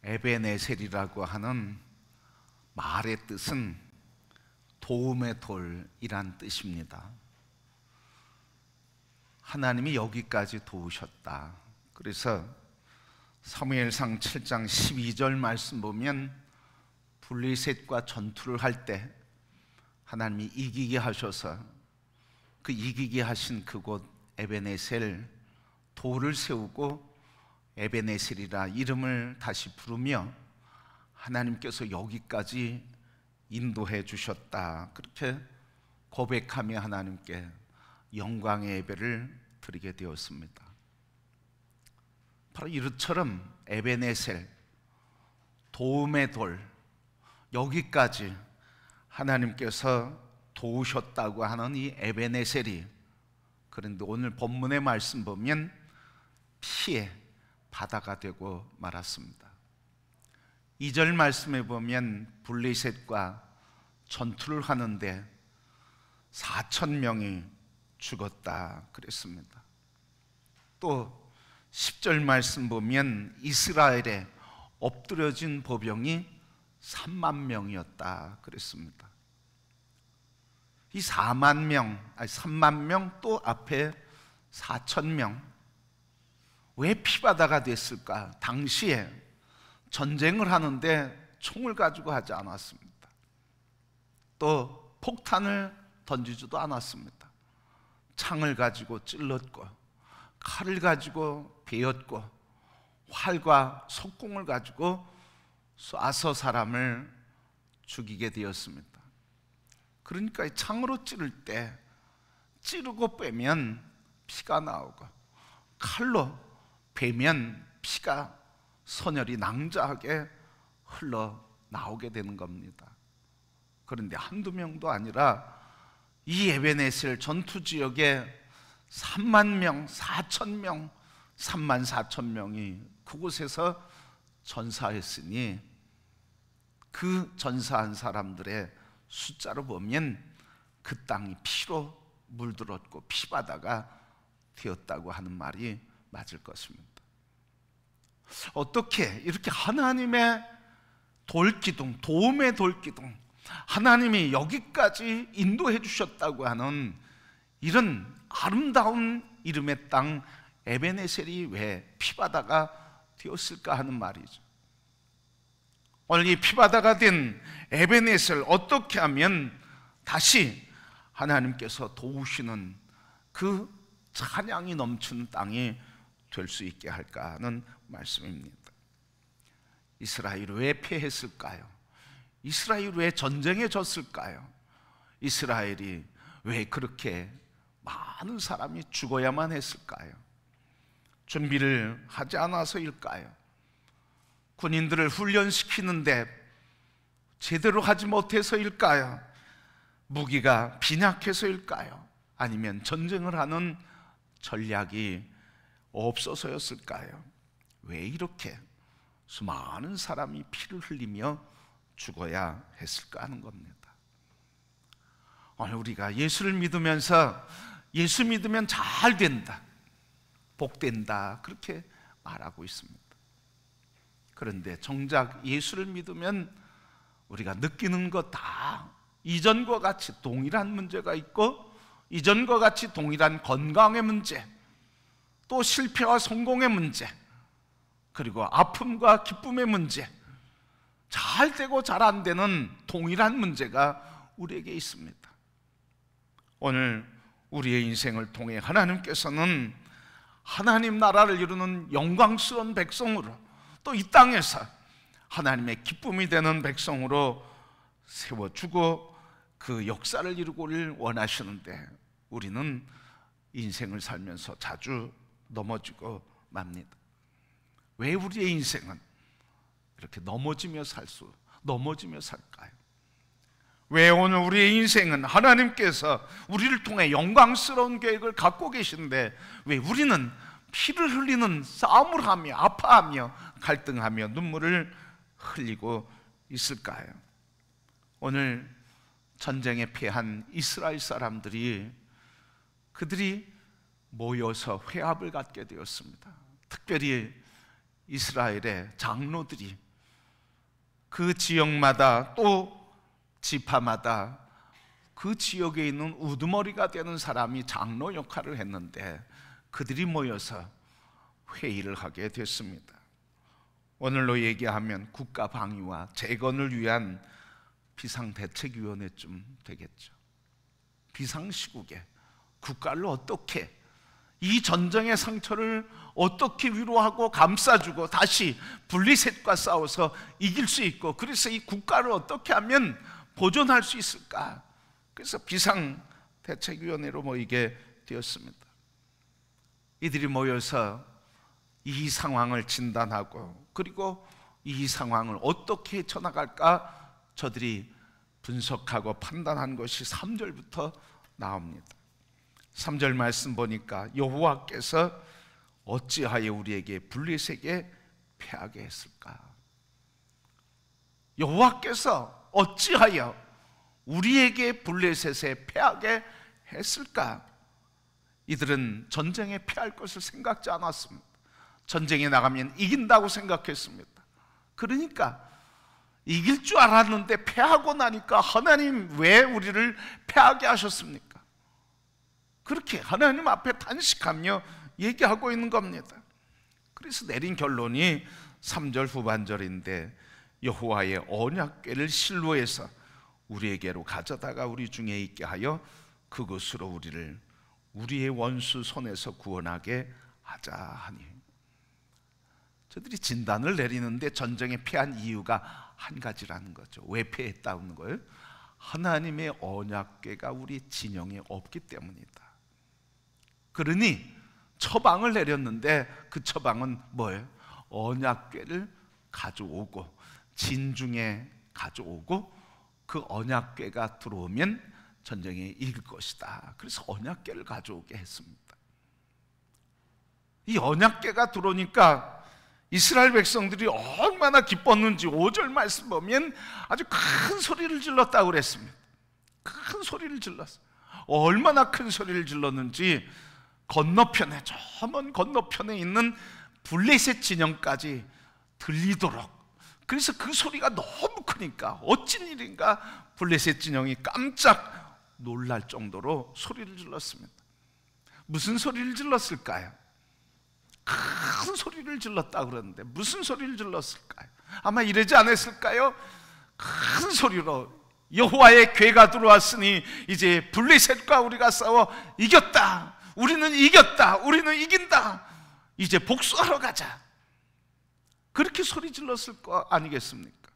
에베네셀이라고 하는 말의 뜻은 도움의 돌이란 뜻입니다. 하나님이 여기까지 도우셨다. 그래서 사무엘상 7장 12절 말씀 보면 블레셋과 전투를 할 때 하나님이 이기게 하셔서 그 이기게 하신 그곳 에베네셀 돌을 세우고 에베네셀이라 이름을 다시 부르며 하나님께서 여기까지 인도해 주셨다. 그렇게 고백하며 하나님께 영광의 예배를 드리게 되었습니다. 바로 이처럼 에베네셀 도움의 돌, 여기까지 하나님께서 도우셨다고 하는 이 에베네셀이, 그런데 오늘 본문의 말씀 보면 피의 바다가 되고 말았습니다. 2절 말씀에 보면 블레셋과 전투를 하는데 4,000명이 죽었다 그랬습니다. 또 10절 말씀 보면 이스라엘에 엎드려진 보병이 3만 명이었다 그랬습니다. 이 3만 명 또 앞에 4,000명, 왜 피바다가 됐을까? 당시에 전쟁을 하는데 총을 가지고 하지 않았습니다. 또 폭탄을 던지지도 않았습니다. 창을 가지고 찔렀고, 칼을 가지고 베었고, 활과 석궁을 가지고 쏴서 사람을 죽이게 되었습니다. 그러니까 창으로 찌를 때 찌르고 빼면 피가 나오고, 칼로 베면 피가 선혈이 낭자하게 흘러나오게 되는 겁니다. 그런데 한두 명도 아니라 이 에베네셀 전투지역에 3만 명, 4,000명, 3만 4천 명이 그곳에서 전사했으니 그 전사한 사람들의 숫자로 보면 그 땅이 피로 물들었고 피바다가 되었다고 하는 말이 맞을 것입니다. 어떻게 이렇게 하나님의 돌기둥, 도움의 돌기둥, 하나님이 여기까지 인도해 주셨다고 하는 이런 아름다운 이름의 땅 에베네셀이 왜 피바다가 되었을까 하는 말이죠. 오늘 이 피바다가 된 에베네셀, 어떻게 하면 다시 하나님께서 도우시는 그 찬양이 넘치는 땅이 될 수 있게 할까 하는 말씀입니다. 이스라엘 왜 패했을까요? 이스라엘 왜 전쟁에 졌을까요? 이스라엘이 왜 그렇게 많은 사람이 죽어야만 했을까요? 준비를 하지 않아서일까요? 군인들을 훈련시키는데 제대로 하지 못해서일까요? 무기가 빈약해서일까요? 아니면 전쟁을 하는 전략이 없어서였을까요? 왜 이렇게 수많은 사람이 피를 흘리며 죽어야 했을까 하는 겁니다. 오늘 우리가 예수를 믿으면서 예수 믿으면 잘 된다, 복된다, 그렇게 말하고 있습니다. 그런데 정작 예수를 믿으면 우리가 느끼는 것 다 이전과 같이 동일한 문제가 있고, 이전과 같이 동일한 건강의 문제, 또 실패와 성공의 문제, 그리고 아픔과 기쁨의 문제, 잘 되고 잘 안 되는 동일한 문제가 우리에게 있습니다. 오늘 우리의 인생을 통해 하나님께서는 하나님 나라를 이루는 영광스러운 백성으로, 또 이 땅에서 하나님의 기쁨이 되는 백성으로 세워주고 그 역사를 이루고를 원하시는데, 우리는 인생을 살면서 자주 넘어지고 맙니다. 왜 우리의 인생은 이렇게 넘어지며 살까요? 왜 오늘 우리의 인생은 하나님께서 우리를 통해 영광스러운 계획을 갖고 계신데 왜 우리는 피를 흘리는 싸움을 하며 아파하며 갈등하며 눈물을 흘리고 있을까요? 오늘 전쟁에 패한 이스라엘 사람들이 그들이 모여서 회합을 갖게 되었습니다. 특별히 이스라엘의 장로들이 그 지역마다 또 지파마다 그 지역에 있는 우두머리가 되는 사람이 장로 역할을 했는데 그들이 모여서 회의를 하게 됐습니다. 오늘로 얘기하면 국가방위와 재건을 위한 비상대책위원회쯤 되겠죠. 비상시국에 국가를 어떻게, 이 전쟁의 상처를 어떻게 위로하고 감싸주고 다시 블리셋과 싸워서 이길 수 있고, 그래서 이 국가를 어떻게 하면 보존할 수 있을까? 그래서 비상대책위원회로 모이게 되었습니다. 이들이 모여서 이 상황을 진단하고 그리고 이 상황을 어떻게 헤쳐나갈까 저들이 분석하고 판단한 것이 3절부터 나옵니다. 3절 말씀 보니까 여호와께서 어찌하여 우리에게 블레셋에게 패하게 했을까? 여호와께서 어찌하여 우리에게 블레셋에 패하게 했을까? 이들은 전쟁에 패할 것을 생각지 않았습니다. 전쟁에 나가면 이긴다고 생각했습니다. 그러니까 이길 줄 알았는데 패하고 나니까 하나님 왜 우리를 패하게 하셨습니까? 그렇게 하나님 앞에 단식하며 얘기하고 있는 겁니다. 그래서 내린 결론이 3절 후반절인데 여호와의 언약궤를 실로에서 우리에게로 가져다가 우리 중에 있게 하여 그것으로 우리를 우리의 원수 손에서 구원하게 하자 하니, 저들이 진단을 내리는데 전쟁에 패한 이유가 한 가지라는 거죠. 왜 패했다는 거예요? 하나님의 언약궤가 우리 진영에 없기 때문이다. 그러니 처방을 내렸는데 그 처방은 뭐예요? 언약궤를 가져오고 진중에 가져오고 그 언약궤가 들어오면 전쟁에 이길 것이다. 그래서 언약궤를 가져오게 했습니다. 이 언약궤가 들어오니까 이스라엘 백성들이 얼마나 기뻤는지 5절 말씀 보면 아주 큰 소리를 질렀다고 그랬습니다. 큰 소리를 질렀어요. 얼마나 큰 소리를 질렀는지 건너편에, 저 먼 건너편에 있는 블레셋 진영까지 들리도록, 그래서 그 소리가 너무 크니까 어찐 일인가 블레셋 진영이 깜짝 놀랄 정도로 소리를 질렀습니다. 무슨 소리를 질렀을까요? 큰 소리를 질렀다 그러는데 무슨 소리를 질렀을까요? 아마 이러지 않았을까요? 큰 소리로 여호와의 궤가 들어왔으니 이제 블레셋과 우리가 싸워 이겼다, 우리는 이겼다, 우리는 이긴다, 이제 복수하러 가자, 그렇게 소리 질렀을 거 아니겠습니까?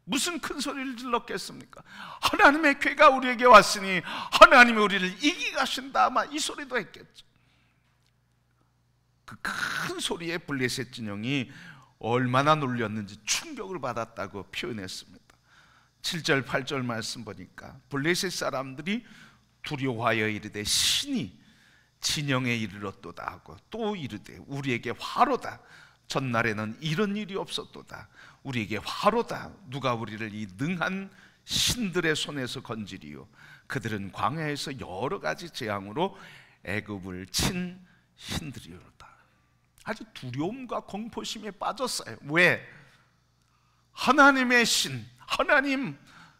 무슨 큰 소리를 질렀겠습니까? 하나님의 궤가 우리에게 왔으니 하나님이 우리를 이기게 하신다, 아마 이 소리도 했겠죠. 그 큰 소리에 블레셋 진영이 얼마나 놀랐는지 충격을 받았다고 표현했습니다. 7절 8절 말씀 보니까 블레셋 사람들이 두려워하여 이르되 신이 진영에 이르렀도다 하고 또 이르되 우리에게 화로다, 전날에는 이런 일이 없었도다, 우리에게 화로다, 누가 우리를 이 능한 신들의 손에서 건지리요, 그들은 광야에서 여러 가지 재앙으로 애굽을 친 신들이로다. 아주 두려움과 공포심에 빠졌어요. 왜? 하나님의 신, 하나님,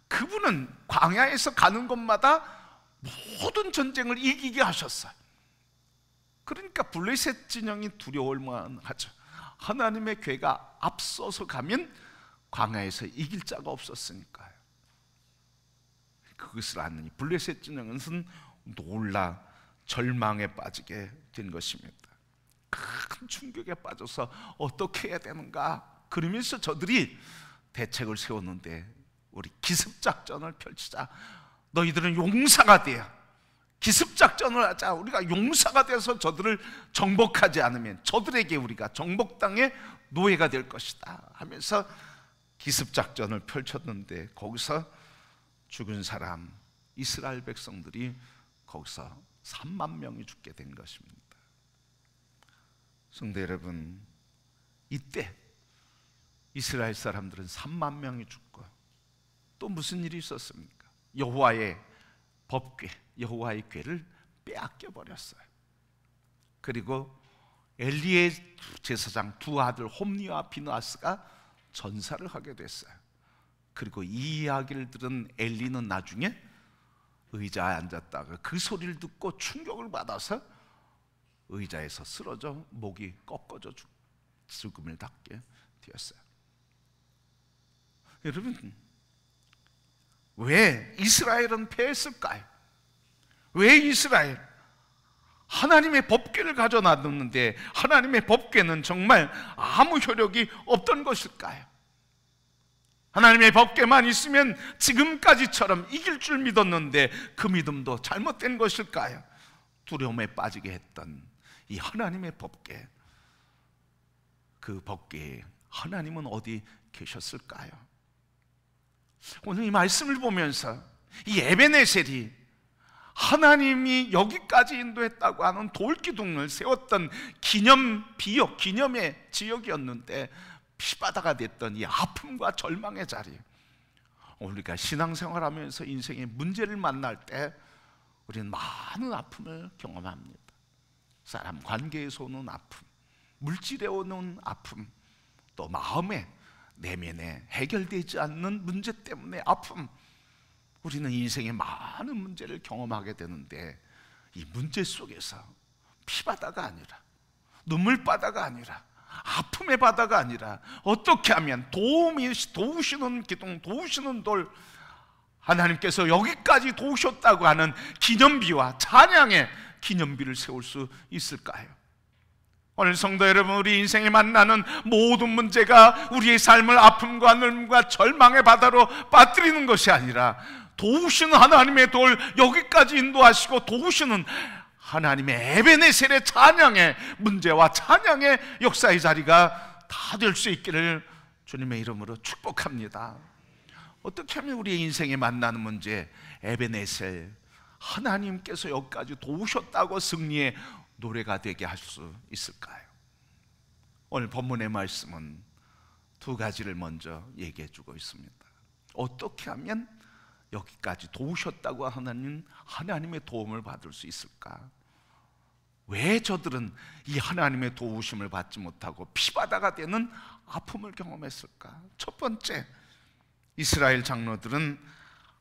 그분은 광야에서 가는 곳마다 모든 전쟁을 이기게 하셨어요. 그러니까 블레셋 진영이 두려울만 하죠. 하나님의 궤가 앞서서 가면 광야에서 이길 자가 없었으니까요. 그것을 아느니 블레셋 진영은 놀라 절망에 빠지게 된 것입니다. 큰 충격에 빠져서 어떻게 해야 되는가, 그러면서 저들이 대책을 세웠는데 우리 기습작전을 펼치자, 너희들은 용사가 돼야 기습작전을 하자, 우리가 용사가 돼서 저들을 정복하지 않으면 저들에게 우리가 정복당의 노예가 될 것이다 하면서 기습작전을 펼쳤는데 거기서 죽은 사람, 이스라엘 백성들이 거기서 3만 명이 죽게 된 것입니다. 성도 여러분, 이때 이스라엘 사람들은 3만 명이 죽고 또 무슨 일이 있었습니까? 여호와의 법궤, 여호와의 궤를 빼앗겨 버렸어요. 그리고 엘리의 제사장 두 아들 홈니와 비느하스가 전사를 하게 됐어요. 그리고 이 이야기를 들은 엘리는 나중에 의자에 앉았다가 그 소리를 듣고 충격을 받아서 의자에서 쓰러져 목이 꺾어져 죽음을 닫게 되었어요. 여러분, 왜 이스라엘은 패했을까요? 왜 이스라엘? 하나님의 법궤를 가져놨는데 하나님의 법궤는 정말 아무 효력이 없던 것일까요? 하나님의 법궤만 있으면 지금까지처럼 이길 줄 믿었는데 그 믿음도 잘못된 것일까요? 두려움에 빠지게 했던 이 하나님의 법궤, 그 법궤에 하나님은 어디 계셨을까요? 오늘 이 말씀을 보면서 이 에베네셀이 하나님이 여기까지 인도했다고 하는 돌기둥을 세웠던 기념의 지역이었는데 피바다가 됐던 이 아픔과 절망의 자리, 우리가 신앙생활하면서 인생의 문제를 만날 때 우리는 많은 아픔을 경험합니다. 사람 관계에서 오는 아픔, 물질에 오는 아픔, 또 마음에 내면에 해결되지 않는 문제 때문에 아픔, 우리는 인생의 많은 문제를 경험하게 되는데 이 문제 속에서 피바다가 아니라, 눈물바다가 아니라, 아픔의 바다가 아니라 어떻게 하면 도우시는 기둥, 도우시는 돌, 하나님께서 여기까지 도우셨다고 하는 기념비와 찬양의 기념비를 세울 수 있을까요? 오늘 성도 여러분, 우리 인생에 만나는 모든 문제가 우리의 삶을 아픔과 눈물과 절망의 바다로 빠뜨리는 것이 아니라 도우시는 하나님의 돌, 여기까지 인도하시고 도우시는 하나님의 에베네셀의 찬양의 문제와 찬양의 역사의 자리가 다 될 수 있기를 주님의 이름으로 축복합니다. 어떻게 하면 우리의 인생에 만나는 문제, 에베네셀, 하나님께서 여기까지 도우셨다고 승리의 노래가 되게 할 수 있을까요? 오늘 본문의 말씀은 두 가지를 먼저 얘기해 주고 있습니다. 어떻게 하면 여기까지 도우셨다고 하는 하나님의 도움을 받을 수 있을까? 왜 저들은 이 하나님의 도우심을 받지 못하고 피바다가 되는 아픔을 경험했을까? 첫 번째, 이스라엘 장로들은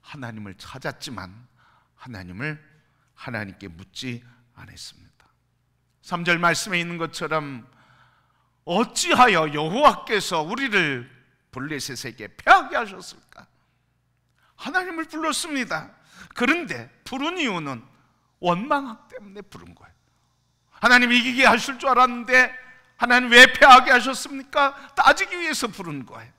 하나님을 찾았지만 하나님께 묻지 않았습니다. 3절 말씀에 있는 것처럼 어찌하여 여호와께서 우리를 블레셋에게 패하게 하셨을까? 하나님을 불렀습니다. 그런데 부른 이유는 원망 때문에 부른 거예요. 하나님 이기게 하실 줄 알았는데 하나님 왜 패하게 하셨습니까? 따지기 위해서 부른 거예요.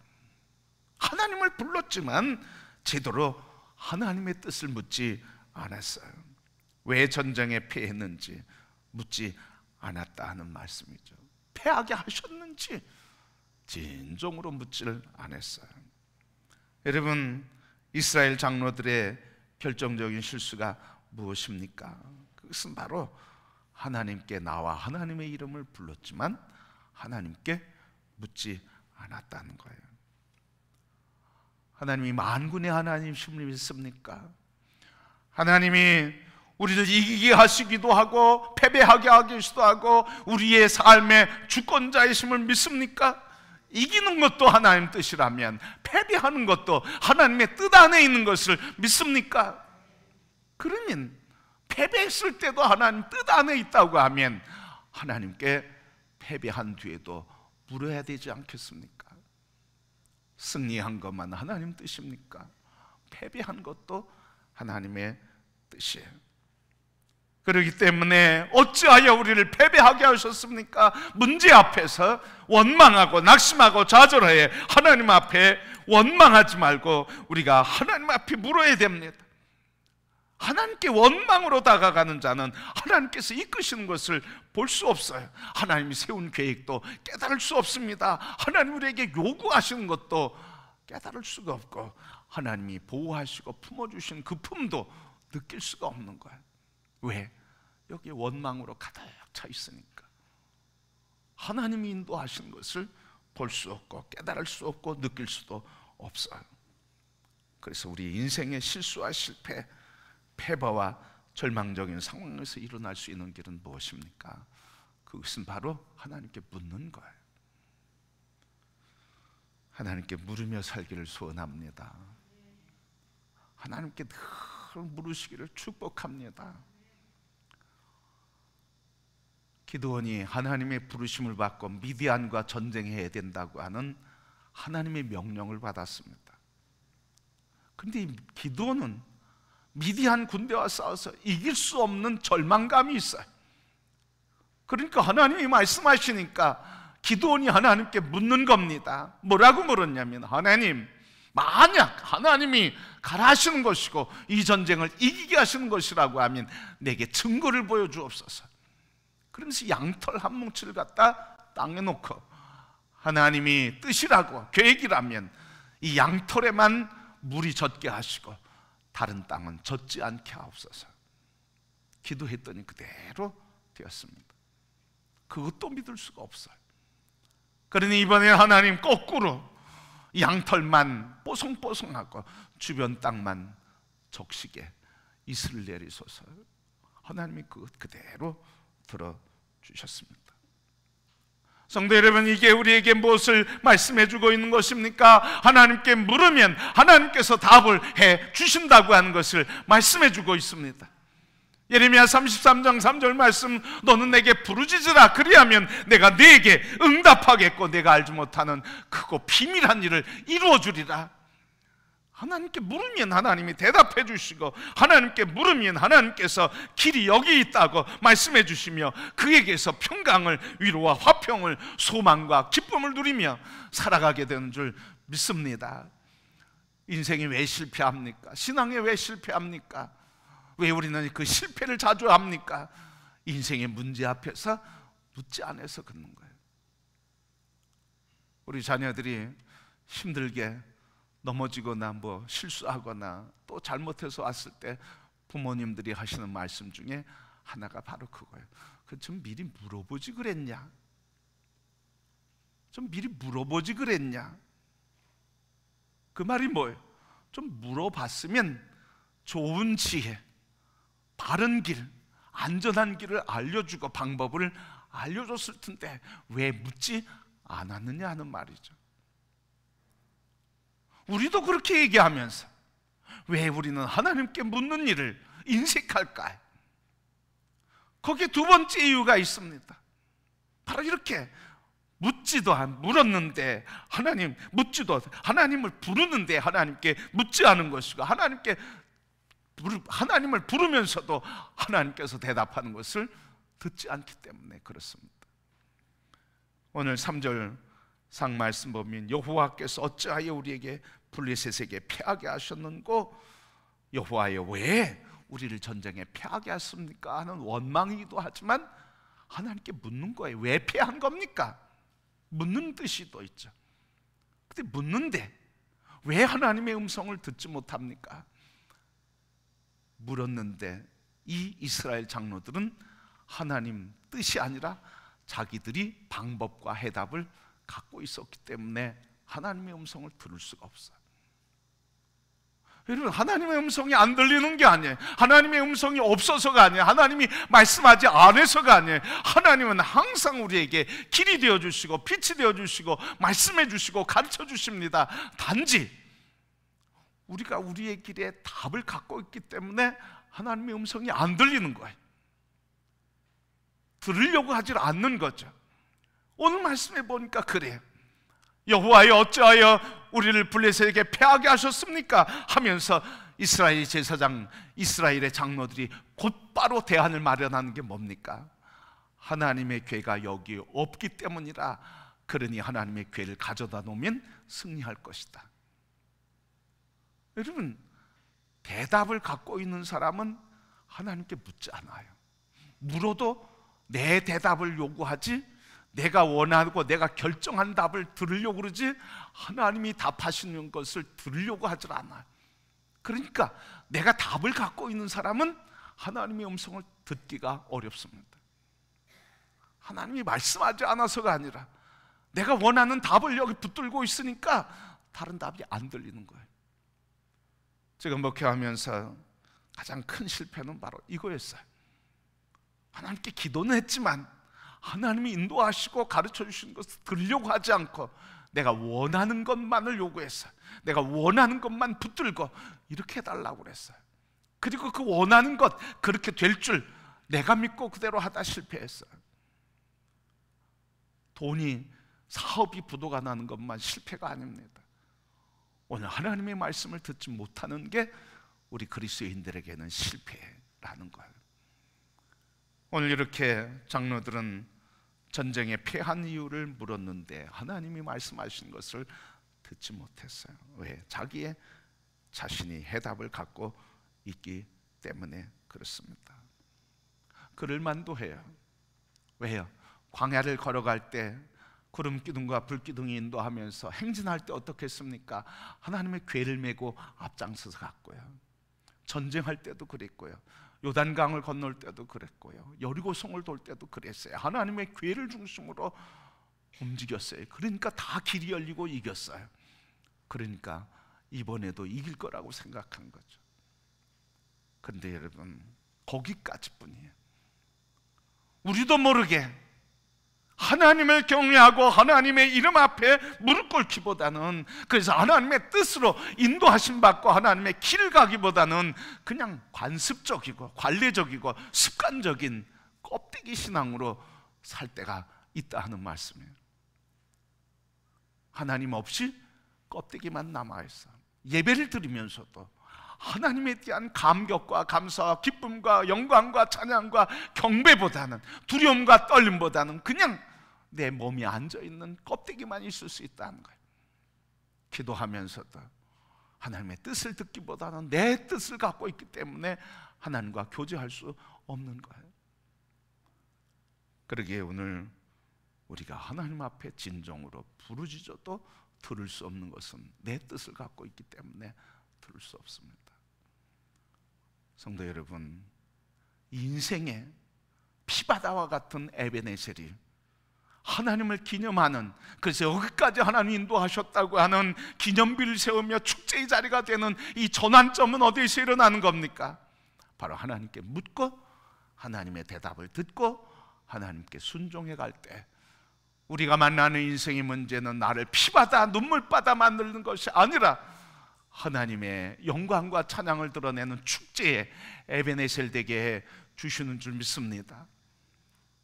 하나님을 불렀지만 제대로 하나님의 뜻을 묻지 않았어요. 왜 전쟁에 패했는지 묻지 않았다 하는 말씀이죠. 패하게 하셨는지 진정으로 묻지를 않았어요. 여러분, 이스라엘 장로들의 결정적인 실수가 무엇입니까? 그것은 바로 하나님께 나와 하나님의 이름을 불렀지만 하나님께 묻지 않았다는 거예요. 하나님이 만군의 하나님이심을 믿습니까? 하나님이 우리를 이기게 하시기도 하고 패배하게 하기도 하고 우리의 삶의 주권자이심을 믿습니까? 이기는 것도 하나님 뜻이라면 패배하는 것도 하나님의 뜻 안에 있는 것을 믿습니까? 그러면 패배했을 때도 하나님 뜻 안에 있다고 하면 하나님께 패배한 뒤에도 물어야 되지 않겠습니까? 승리한 것만 하나님 뜻입니까? 패배한 것도 하나님의 뜻이에요. 그렇기 때문에 어찌하여 우리를 패배하게 하셨습니까? 문제 앞에서 원망하고 낙심하고 좌절해 하나님 앞에 원망하지 말고 우리가 하나님 앞에 물어야 됩니다. 하나님께 원망으로 다가가는 자는 하나님께서 이끄시는 것을 볼 수 없어요. 하나님이 세운 계획도 깨달을 수 없습니다. 하나님 우리에게 요구하시는 것도 깨달을 수가 없고 하나님이 보호하시고 품어주신 그 품도 느낄 수가 없는 거예요. 왜? 여기에 원망으로 가득 차 있으니까. 하나님이 인도하신 것을 볼 수 없고 깨달을 수 없고 느낄 수도 없어요. 그래서 우리 인생의 실수와 실패, 패배와 절망적인 상황에서 일어날 수 있는 길은 무엇입니까? 그것은 바로 하나님께 묻는 거예요. 하나님께 물으며 살기를 소원합니다. 하나님께 늘 물으시기를 축복합니다. 기드온이 하나님의 부르심을 받고 미디안과 전쟁해야 된다고 하는 하나님의 명령을 받았습니다. 그런데 기드온은 미디안 군대와 싸워서 이길 수 없는 절망감이 있어요. 그러니까 하나님이 말씀하시니까 기드온이 하나님께 묻는 겁니다. 뭐라고 물었냐면, 하나님, 만약 하나님이 가라 하시는 것이고 이 전쟁을 이기게 하시는 것이라고 하면 내게 증거를 보여주옵소서. 그러면서 양털 한 뭉치를 갖다 땅에 놓고, 하나님이 뜻이라고 계획이라면 이 양털에만 물이 젖게 하시고 다른 땅은 젖지 않게 하옵소서. 기도했더니 그대로 되었습니다. 그것도 믿을 수가 없어요. 그러니 이번에 하나님 거꾸로 양털만 뽀송뽀송하고 주변 땅만 적시게 이슬을 내리소서. 하나님이 그것 그대로 들어주셨습니다. 성도 여러분, 이게 우리에게 무엇을 말씀해 주고 있는 것입니까? 하나님께 물으면 하나님께서 답을 해 주신다고 하는 것을 말씀해 주고 있습니다. 예레미야 33장 3절 말씀, 너는 내게 부르짖으라, 그리하면 내가 네게 응답하겠고 내가 알지 못하는 크고 비밀한 일을 이루어 주리라. 하나님께 물으면 하나님이 대답해 주시고, 하나님께 물으면 하나님께서 길이 여기 있다고 말씀해 주시며 그에게서 평강을, 위로와 화평을, 소망과 기쁨을 누리며 살아가게 되는 줄 믿습니다. 인생이 왜 실패합니까? 신앙에 왜 실패합니까? 왜 우리는 그 실패를 자주 합니까? 인생의 문제 앞에서 묻지 않아서 그런 거예요. 우리 자녀들이 힘들게 넘어지거나 실수하거나 또 잘못해서 왔을 때 부모님들이 하시는 말씀 중에 하나가 바로 그거예요. 좀 미리 물어보지 그랬냐? 좀 미리 물어보지 그랬냐? 그 말이 뭐예요? 좀 물어봤으면 좋은 지혜, 바른 길, 안전한 길을 알려주고 방법을 알려줬을 텐데 왜 묻지 않았느냐 하는 말이죠. 우리도 그렇게 얘기하면서 왜 우리는 하나님께 묻는 일을 인색할까요? 거기에 두 번째 이유가 있습니다. 바로 이렇게 물었는데 하나님, 하나님을 부르는데 하나님께 묻지 않은 것이고, 하나님을 부르면서도 하나님께서 대답하는 것을 듣지 않기 때문에 그렇습니다. 오늘 3절 상 말씀 보면, 여호와께서 어찌하여 우리에게 블레셋에게 패하게 하셨는고, 여호와여 왜 우리를 전쟁에 패하게 하십니까? 하는 원망이기도 하지만 하나님께 묻는 거예요. 왜 패한 겁니까? 묻는 뜻이 또 있죠. 근데 묻는데 왜 하나님의 음성을 듣지 못합니까? 물었는데 이 이스라엘 장로들은 하나님 뜻이 아니라 자기들이 방법과 해답을 갖고 있었기 때문에 하나님의 음성을 들을 수가 없어요. 여러분, 하나님의 음성이 안 들리는 게 아니에요. 하나님의 음성이 없어서가 아니에요. 하나님이 말씀하지 않아서가 아니에요. 하나님은 항상 우리에게 길이 되어주시고 빛이 되어주시고 말씀해 주시고 가르쳐 주십니다. 단지 우리가 우리의 길에 답을 갖고 있기 때문에 하나님의 음성이 안 들리는 거예요. 들으려고 하질 않는 거죠. 오늘 말씀해 보니까 그래요. 여호와여 어찌하여 우리를 블레셋에게 패하게 하셨습니까? 하면서 이스라엘 제사장, 이스라엘의 장로들이 곧바로 대안을 마련하는 게 뭡니까? 하나님의 궤가 여기 없기 때문이라. 그러니 하나님의 궤를 가져다 놓으면 승리할 것이다. 여러분, 대답을 갖고 있는 사람은 하나님께 묻지 않아요. 물어도 내 대답을 요구하지, 내가 원하고 내가 결정한 답을 들으려고 그러지 하나님이 답하시는 것을 들으려고 하질 않아요. 그러니까 내가 답을 갖고 있는 사람은 하나님의 음성을 듣기가 어렵습니다. 하나님이 말씀하지 않아서가 아니라 내가 원하는 답을 여기 붙들고 있으니까 다른 답이 안 들리는 거예요. 제가 목회하면서 가장 큰 실패는 바로 이거였어요. 하나님께 기도는 했지만 하나님이 인도하시고 가르쳐 주시는 것을 들으려고 하지 않고 내가 원하는 것만을 요구했어요. 내가 원하는 것만 붙들고 이렇게 해달라고 그랬어요. 그리고 그 원하는 것 그렇게 될 줄 내가 믿고 그대로 하다 실패했어요. 돈이, 사업이 부도가 나는 것만 실패가 아닙니다. 오늘 하나님의 말씀을 듣지 못하는 게 우리 그리스도인들에게는 실패라는 거예요. 오늘 이렇게 장로들은 전쟁에 패한 이유를 물었는데 하나님이 말씀하신 것을 듣지 못했어요. 왜? 자기의 자신이 해답을 갖고 있기 때문에 그렇습니다. 그럴 만도 해요. 왜요? 광야를 걸어갈 때 구름 기둥과 불 기둥이 인도하면서 행진할 때 어떻게 했습니까? 하나님의 궤를 메고 앞장서서 갔고요. 전쟁할 때도 그랬고요. 요단강을 건널 때도 그랬고요. 여리고성을 돌 때도 그랬어요. 하나님의 궤를 중심으로 움직였어요. 그러니까 다 길이 열리고 이겼어요. 그러니까 이번에도 이길 거라고 생각한 거죠. 그런데 여러분, 거기까지뿐이에요. 우리도 모르게 하나님을 경외하고 하나님의 이름 앞에 무릎 꿇기보다는, 그래서 하나님의 뜻으로 인도하심 받고 하나님의 길을 가기보다는 그냥 관습적이고 관례적이고 습관적인 껍데기 신앙으로 살 때가 있다 하는 말씀이에요. 하나님 없이 껍데기만 남아있어. 예배를 드리면서도 하나님에 대한 감격과 감사와 기쁨과 영광과 찬양과 경배보다는, 두려움과 떨림보다는 그냥 내 몸이 앉아있는 껍데기만 있을 수 있다는 거예요. 기도하면서도 하나님의 뜻을 듣기보다는 내 뜻을 갖고 있기 때문에 하나님과 교제할 수 없는 거예요. 그러기에 오늘 우리가 하나님 앞에 진정으로 부르짖어도 들을 수 없는 것은 내 뜻을 갖고 있기 때문에 들을 수 없습니다. 성도 여러분, 인생의 피바다와 같은 에베네셀이 하나님을 기념하는, 그래서 여기까지 하나님 인도하셨다고 하는 기념비를 세우며 축제의 자리가 되는 이 전환점은 어디에서 일어나는 겁니까? 바로 하나님께 묻고 하나님의 대답을 듣고 하나님께 순종해 갈 때, 우리가 만나는 인생의 문제는 나를 피바다, 눈물바다 만드는 것이 아니라 하나님의 영광과 찬양을 드러내는 축제에 에베네셀 되게 주시는 줄 믿습니다.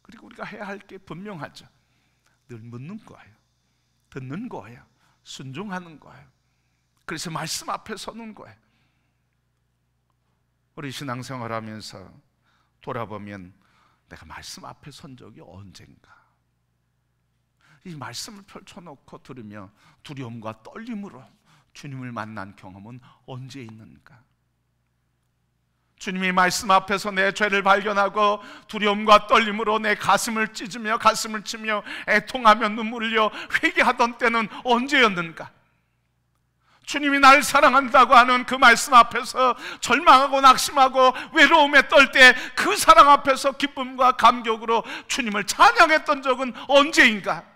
그리고 우리가 해야 할 게 분명하죠. 늘 묻는 거예요. 듣는 거예요. 순종하는 거예요. 그래서 말씀 앞에 서는 거예요. 우리 신앙생활 하면서 돌아보면 내가 말씀 앞에 선 적이 언젠가, 이 말씀을 펼쳐놓고 들으며 두려움과 떨림으로 주님을 만난 경험은 언제 있는가? 주님이 말씀 앞에서 내 죄를 발견하고 두려움과 떨림으로 내 가슴을 찢으며 가슴을 치며 애통하며 눈물을 흘려 회개하던 때는 언제였는가? 주님이 날 사랑한다고 하는 그 말씀 앞에서 절망하고 낙심하고 외로움에 떨 때 그 사랑 앞에서 기쁨과 감격으로 주님을 찬양했던 적은 언제인가?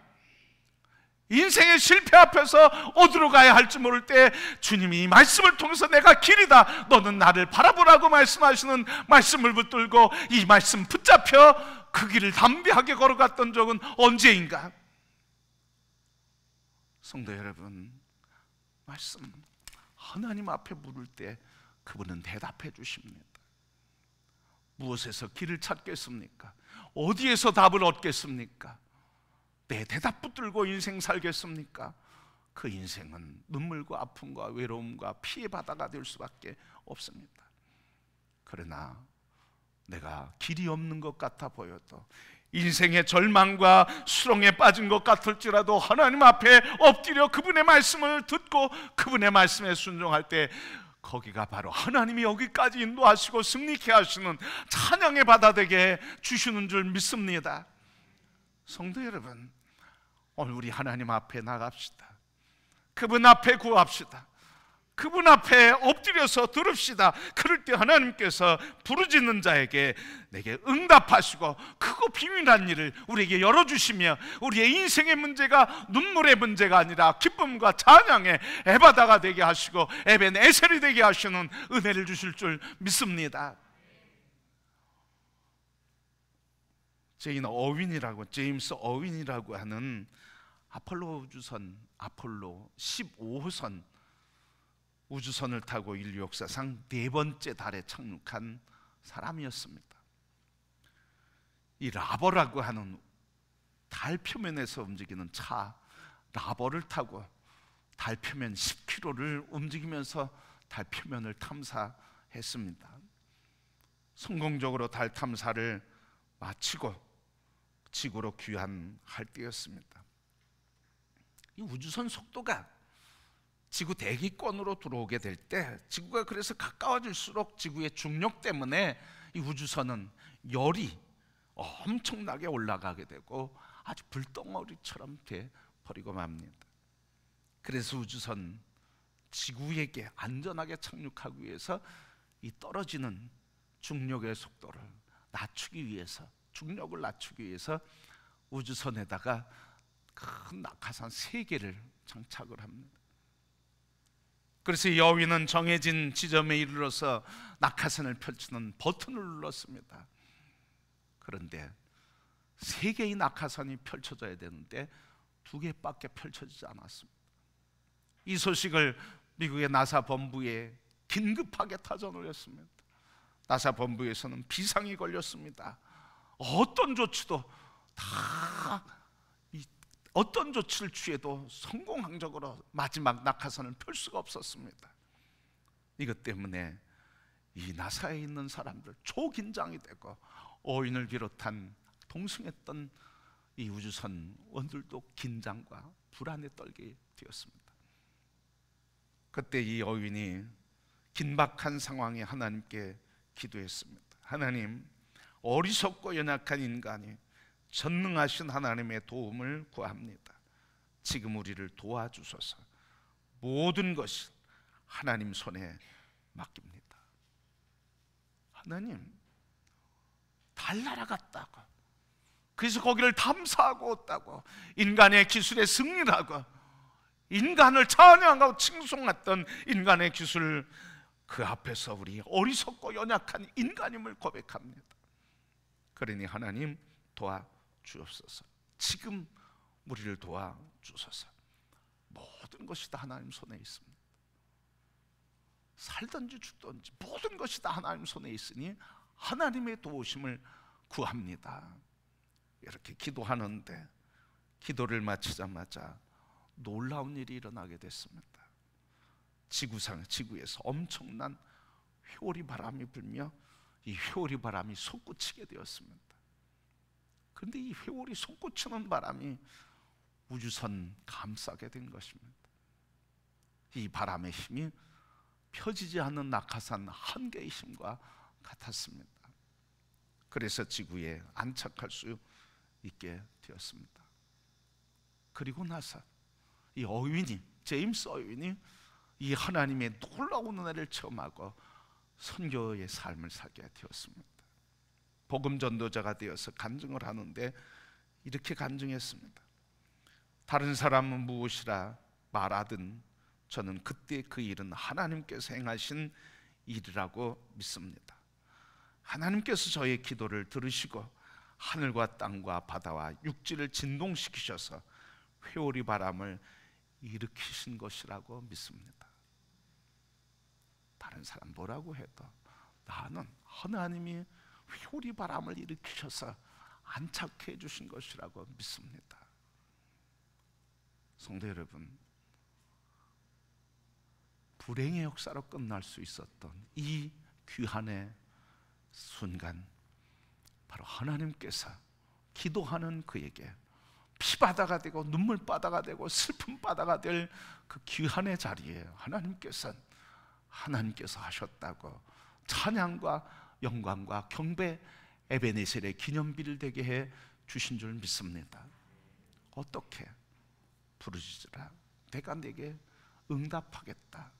인생의 실패 앞에서 어디로 가야 할지 모를 때 주님이 이 말씀을 통해서 내가 길이다, 너는 나를 바라보라고 말씀하시는 말씀을 붙들고 이 말씀 붙잡혀 그 길을 담대하게 걸어갔던 적은 언제인가? 성도 여러분, 말씀 하나님 앞에 물을 때 그분은 대답해 주십니다. 무엇에서 길을 찾겠습니까? 어디에서 답을 얻겠습니까? 내 대답 붙들고 인생 살겠습니까? 그 인생은 눈물과 아픔과 외로움과 피해 바다가 될 수밖에 없습니다. 그러나 내가 길이 없는 것 같아 보여도, 인생의 절망과 수렁에 빠진 것 같을지라도 하나님 앞에 엎드려 그분의 말씀을 듣고 그분의 말씀에 순종할 때 거기가 바로 하나님이 여기까지 인도하시고 승리케 하시는 찬양의 바다 되게 주시는 줄 믿습니다. 성도 여러분, 오늘 우리 하나님 앞에 나갑시다. 그분 앞에 구합시다. 그분 앞에 엎드려서 들읍시다. 그럴 때 하나님께서 부르짖는 자에게 내게 응답하시고 크고 비밀한 일을 우리에게 열어주시며 우리의 인생의 문제가 눈물의 문제가 아니라 기쁨과 찬양의 에바다가 되게 하시고 에벤에셀이 되게 하시는 은혜를 주실 줄 믿습니다. 제임스 어윈이라고 하는 아폴로 우주선, 아폴로 15호선 우주선을 타고 인류 역사상 4번째 달에 착륙한 사람이었습니다. 이 라버라고 하는 달 표면에서 움직이는 차 라버를 타고 달 표면 10km를 움직이면서 달 표면을 탐사했습니다. 성공적으로 달 탐사를 마치고 지구로 귀환할 때였습니다. 이 우주선 속도가 지구 대기권으로 들어오게 될 때, 지구가 그래서 가까워질수록 지구의 중력 때문에 이 우주선은 열이 엄청나게 올라가게 되고 아주 불덩어리처럼 돼 버리고 맙니다. 그래서 우주선 지구에게 안전하게 착륙하기 위해서 이 떨어지는 중력의 속도를 낮추기 위해서, 중력을 낮추기 위해서 우주선에다가 큰 낙하산 3개를 장착을 합니다. 그래서 이 어윈은 정해진 지점에 이르러서 낙하산을 펼치는 버튼을 눌렀습니다. 그런데 3개의 낙하산이 펼쳐져야 되는데 2개밖에 펼쳐지지 않았습니다. 이 소식을 미국의 나사 본부에 긴급하게 타전을 했습니다. 나사 본부에서는 비상이 걸렸습니다. 어떤 조치도 어떤 조치를 취해도 성공적으로 마지막 낙하산을 펼 수가 없었습니다. 이것 때문에 이 나사에 있는 사람들 초긴장이 되고 어윈을 비롯한 동승했던 이 우주선원들도 긴장과 불안에 떨게 되었습니다. 그때 이 어윈이 긴박한 상황에 하나님께 기도했습니다. 하나님, 어리석고 연약한 인간이 전능하신 하나님의 도움을 구합니다. 지금 우리를 도와주소서. 모든 것은 하나님 손에 맡깁니다. 하나님, 달 날아갔다고, 그래서 거기를 탐사하고 왔다고, 인간의 기술에 승리하고 인간을 찬양하고 칭송했던 인간의 기술, 그 앞에서 우리 어리석고 연약한 인간임을 고백합니다. 그러니 하나님 도와주옵소서. 지금 우리를 도와주소서. 모든 것이 다 하나님 손에 있습니다. 살든지 죽든지 모든 것이 다 하나님 손에 있으니 하나님의 도우심을 구합니다. 이렇게 기도하는데 기도를 마치자마자 놀라운 일이 일어나게 됐습니다. 지구에서 엄청난 회오리 바람이 불며 이 회오리 바람이 솟구치게 되었습니다. 그런데 이 회오리 솟구치는 바람이 우주선 감싸게 된 것입니다. 이 바람의 힘이 펴지지 않는 낙하산 한 개의 힘과 같았습니다. 그래서 지구에 안착할 수 있게 되었습니다. 그리고 나서 이 어윈이, 제임스 어윈이 이 하나님의 놀라운 은혜를 체험하고 선교의 삶을 살게 되었습니다. 복음 전도자가 되어서 간증을 하는데 이렇게 간증했습니다. 다른 사람은 무엇이라 말하든 저는 그때 그 일은 하나님께서 행하신 일이라고 믿습니다. 하나님께서 저의 기도를 들으시고 하늘과 땅과 바다와 육지를 진동시키셔서 회오리 바람을 일으키신 것이라고 믿습니다. 다른 사람 뭐라고 해도 나는 하나님이 회오리 바람을 일으키셔서 안착해 주신 것이라고 믿습니다. 성도 여러분, 불행의 역사로 끝날 수 있었던 이 귀한의 순간, 바로 하나님께서 기도하는 그에게 피바다가 되고 눈물바다가 되고 슬픔바다가 될 그 귀한의 자리에 하나님께서 하셨다고 찬양과 영광과 경배, 에베네셀의 기념비를 되게 해 주신 줄 믿습니다. 어떻게? 부르짖으라, 내가 내게 응답하겠다.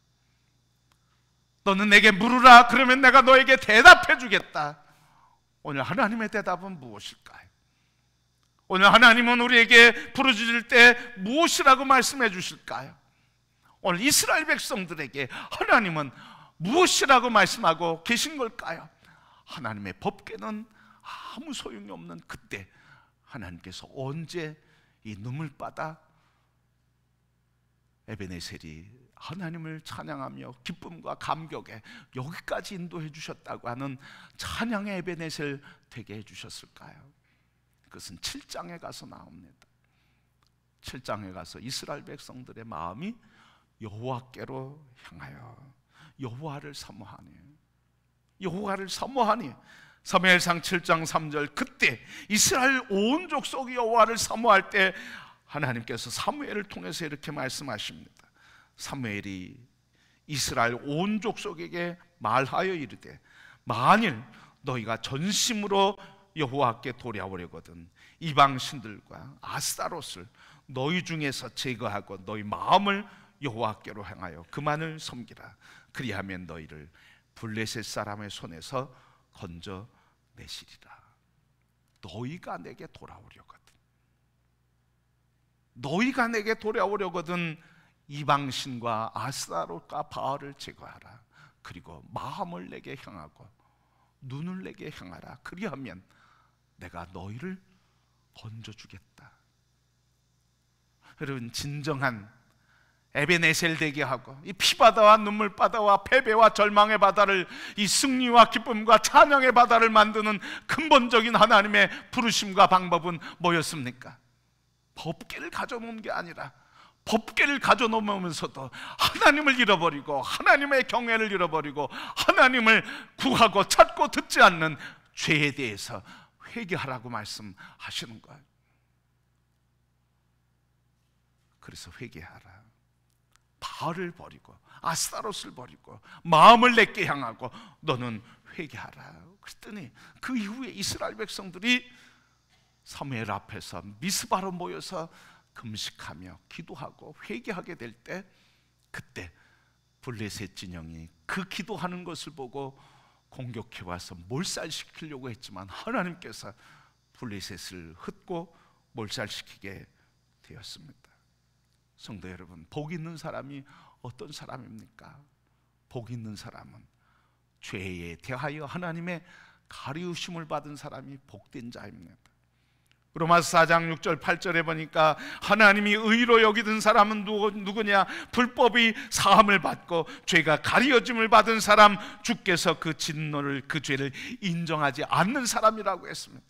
너는 내게 물으라, 그러면 내가 너에게 대답해 주겠다. 오늘 하나님의 대답은 무엇일까요? 오늘 하나님은 우리에게 부르짖을 때 무엇이라고 말씀해 주실까요? 오늘 이스라엘 백성들에게 하나님은 무엇이라고 말씀하고 계신 걸까요? 하나님의 법궤는 아무 소용이 없는 그때 하나님께서 언제 이 눈물바다, 에베네셀이 하나님을 찬양하며 기쁨과 감격에 여기까지 인도해 주셨다고 하는 찬양의 에베네셀 되게 해 주셨을까요? 그것은 7장에 가서 나옵니다. 7장에 가서 이스라엘 백성들의 마음이 여호와께로 향하여 여호와를 사모하니, 여호와를 사모하니. 사무엘상 7장 3절, 그때 이스라엘 온 족속이 여호와를 사모할 때 하나님께서 사무엘을 통해서 이렇게 말씀하십니다. 사무엘이 이스라엘 온 족속에게 말하여 이르되, 만일 너희가 전심으로 여호와께 돌아오려거든 이방 신들과 아스타롯을 너희 중에서 제거하고 너희 마음을 여호와께로 향하여 그만을 섬기라. 그리하면 너희를 블레셋 사람의 손에서 건져내시리라. 너희가 내게 돌아오려거든, 너희가 내게 돌아오려거든 이방신과 아스타롯과 바알을 제거하라. 그리고 마음을 내게 향하고 눈을 내게 향하라. 그리하면 내가 너희를 건져주겠다. 여러분, 진정한 에베네셀 되게 하고 이 피바다와 눈물바다와 패배와 절망의 바다를 이 승리와 기쁨과 찬양의 바다를 만드는 근본적인 하나님의 부르심과 방법은 뭐였습니까? 법궤를 가져놓은 게 아니라 법궤를 가져놓으면서도 하나님을 잃어버리고 하나님의 경외를 잃어버리고 하나님을 구하고 찾고 듣지 않는 죄에 대해서 회개하라고 말씀하시는 거예요. 그래서 회개하라. 바알을 버리고 아스타롯을 버리고 마음을 내게 향하고 너는 회개하라. 그랬더니 그 이후에 이스라엘 백성들이 사무엘 앞에서 미스바로 모여서 금식하며 기도하고 회개하게 될 때, 그때 블레셋 진영이 그 기도하는 것을 보고 공격해 와서 몰살시키려고 했지만 하나님께서 블레셋을 흩고 몰살시키게 되었습니다. 성도 여러분, 복 있는 사람이 어떤 사람입니까? 복 있는 사람은 죄에 대하여 하나님의 가리우심을 받은 사람이 복된 자입니다. 로마서 4장 6절 8절에 보니까 하나님이 의로 여기던 사람은 누구냐? 불법이 사함을 받고 죄가 가리워짐을 받은 사람, 주께서 그 진노를, 그 죄를 인정하지 않는 사람이라고 했습니다.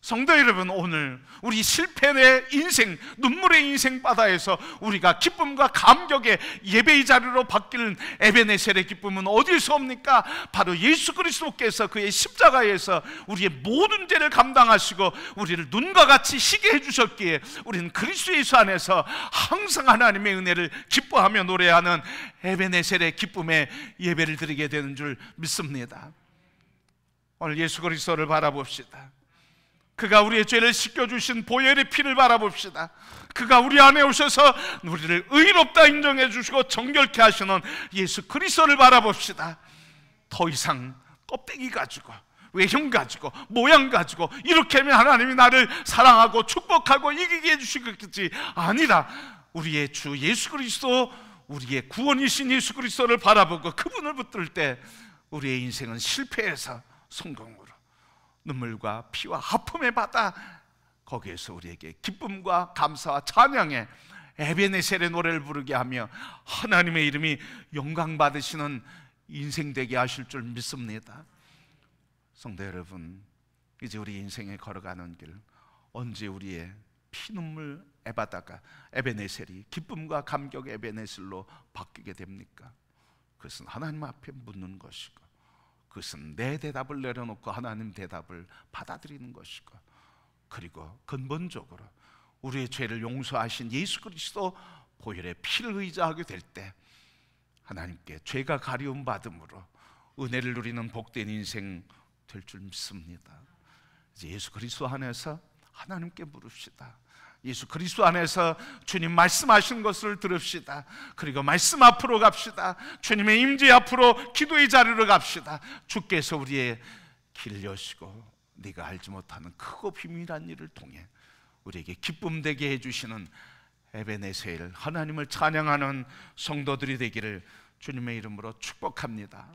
성도 여러분, 오늘 우리 실패의 인생, 눈물의 인생 바다에서 우리가 기쁨과 감격의 예배의 자리로 바뀌는 에베네셀의 기쁨은 어디서 옵니까? 바로 예수 그리스도께서 그의 십자가에서 우리의 모든 죄를 감당하시고 우리를 눈과 같이 희게 해주셨기에 우리는 그리스도 예수 안에서 항상 하나님의 은혜를 기뻐하며 노래하는 에베네셀의 기쁨의 예배를 드리게 되는 줄 믿습니다. 오늘 예수 그리스도를 바라봅시다. 그가 우리의 죄를 씻겨주신 보혈의 피를 바라봅시다. 그가 우리 안에 오셔서 우리를 의롭다 인정해 주시고 정결케 하시는 예수 그리스도를 바라봅시다. 더 이상 껍데기 가지고, 외형 가지고, 모양 가지고 이렇게 하면 하나님이 나를 사랑하고 축복하고 이기게 해주시겠지 아니라 우리의 주 예수 그리스도, 우리의 구원이신 예수 그리스도를 바라보고 그분을 붙들 때 우리의 인생은 실패에서 성공으로, 눈물과 피와 아픔의 바다, 거기에서 우리에게 기쁨과 감사와 찬양의 에베네셀의 노래를 부르게 하며 하나님의 이름이 영광 받으시는 인생 되게 하실 줄 믿습니다. 성도 여러분, 이제 우리 인생에 걸어가는 길, 언제 우리의 피눈물 에바다가, 에베네셀이 기쁨과 감격의 에베네셀로 바뀌게 됩니까? 그것은 하나님 앞에 묻는 것이고, 그것은 내 대답을 내려놓고 하나님 대답을 받아들이는 것이고, 그리고 근본적으로 우리의 죄를 용서하신 예수 그리스도 보혈의 피를 의지하게 될 때 하나님께 죄가 가리움 받음으로 은혜를 누리는 복된 인생 될 줄 믿습니다. 이제 예수 그리스도 안에서 하나님께 물읍시다. 예수 그리스도 안에서 주님 말씀하신 것을 들읍시다. 그리고 말씀 앞으로 갑시다. 주님의 임재 앞으로 기도의 자리로 갑시다. 주께서 우리의 길 여시고 네가 알지 못하는 크고 비밀한 일을 통해 우리에게 기쁨 되게 해주시는 에베네셀, 하나님을 찬양하는 성도들이 되기를 주님의 이름으로 축복합니다.